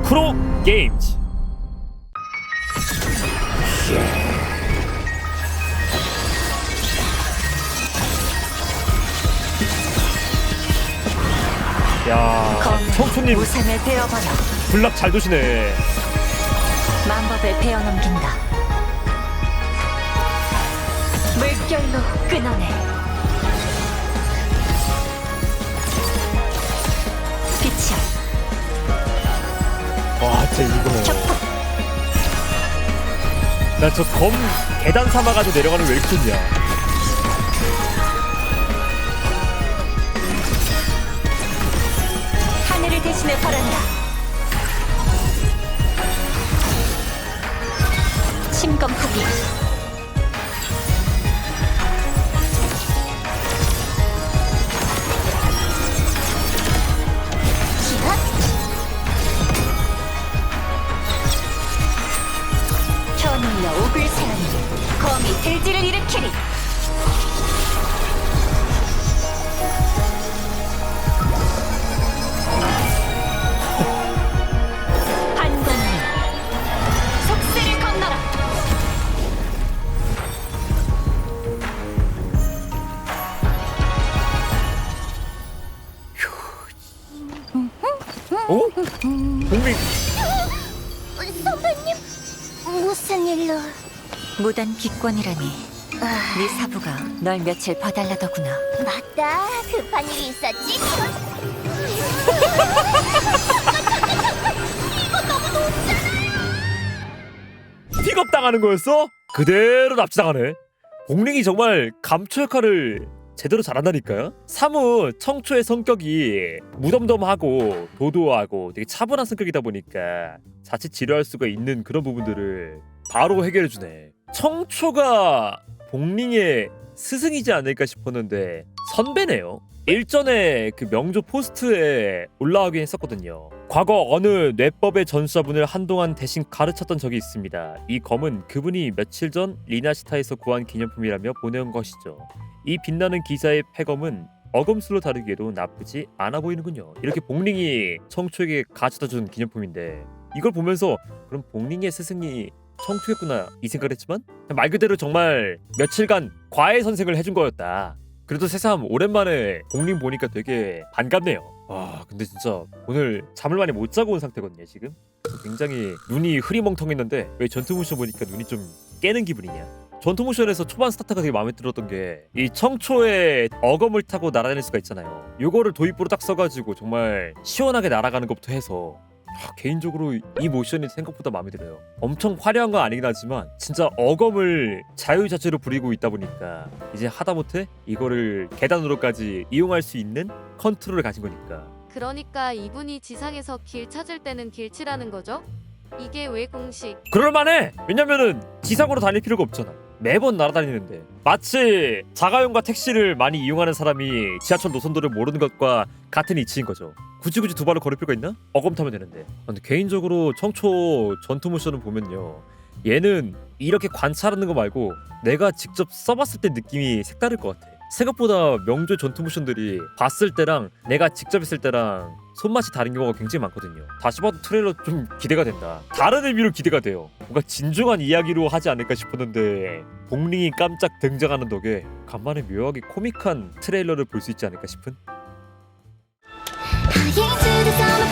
크로 게임즈. 야, 청초님 우상을 베어버려 블락 잘 도시네. 만법을 베어넘긴다. 물결로 끊어내. 빛이야. 와, 진짜 이거. 격파. 나 저 검 계단 삼아가지고 내려가는 왜 이렇게 좋냐. 하늘을 대신해 바란다. 침검하기. 기합. 켜눌려 옥을 세우니 검이 들지를 일으키리. 한번님 속세를 건너라. 어? 공민. 선배님, 무슨 일로? 무단 기권이라니. 네 사부가 널 며칠 봐달라더구나. 맞다, 급한 일이 있었지? 픽업 당하는 거였어? 그대로 납치당하네. 공링이 정말 감초 역할을 제대로 잘한다니까요. 사무 청초의 성격이 무덤덤하고 도도하고 되게 차분한 성격이다 보니까 자칫 지루할 수가 있는 그런 부분들을 바로 해결해주네. 청초가 봉링의 스승이지 않을까 싶었는데 선배네요. 일전에 그 명조 포스트에 올라오긴 했었거든요. 과거 어느 뇌법의 전수자분을 한동안 대신 가르쳤던 적이 있습니다. 이 검은 그분이 며칠 전 리나시타에서 구한 기념품이라며 보내온 것이죠. 이 빛나는 기사의 패검은 어검술로 다루기에도 나쁘지 않아 보이는군요. 이렇게 봉링이 청초에게 가져다준 기념품인데 이걸 보면서 그럼 봉링의 스승이 청초였구나 이 생각을 했지만 말 그대로 정말 며칠간 과외 선생을 해준 거였다. 그래도 새삼 오랜만에 봉링 보니까 되게 반갑네요. 와, 근데 진짜 오늘 잠을 많이 못 자고 온 상태거든요 지금. 굉장히 눈이 흐리멍텅했는데 왜 전투 모션 보니까 눈이 좀 깨는 기분이냐. 전투 모션에서 초반 스타트가 되게 마음에 들었던 게 이 청초의 어검을 타고 날아다닐 수가 있잖아요. 요거를 도입부로 딱 써가지고 정말 시원하게 날아가는 것부터 해서 개인적으로 이 모션이 생각보다 마음에 들어요. 엄청 화려한 건 아니긴 하지만 진짜 어검을 자유자재로 부리고 있다 보니까 이제 하다못해 이거를 계단으로까지 이용할 수 있는 컨트롤을 가진 거니까. 그러니까 이분이 지상에서 길 찾을 때는 길치라는 거죠? 이게 왜 공식? 그럴만해! 왜냐면은 지상으로 다닐 필요가 없잖아. 매번 날아다니는데 마치 자가용과 택시를 많이 이용하는 사람이 지하철 노선도를 모르는 것과 같은 이치인 거죠. 굳이 두 발을 걸을 필요가 있나? 어검 타면 되는데. 근데 개인적으로 청초 전투 모션을 보면요, 얘는 이렇게 관찰하는 거 말고 내가 직접 써봤을 때 느낌이 색다를 것 같아. 생각보다 명조 전투 모션들이 봤을 때랑 내가 직접 했을 때랑 손맛이 다른 경우가 굉장히 많거든요. 다시 봐도 트레일러 좀 기대가 된다. 다른 의미로 기대가 돼요. 뭔가 진중한 이야기로 하지 않을까 싶었는데 봉링이 깜짝 등장하는 덕에 간만에 묘하게 코믹한 트레일러를 볼 수 있지 않을까 싶은. Into the summer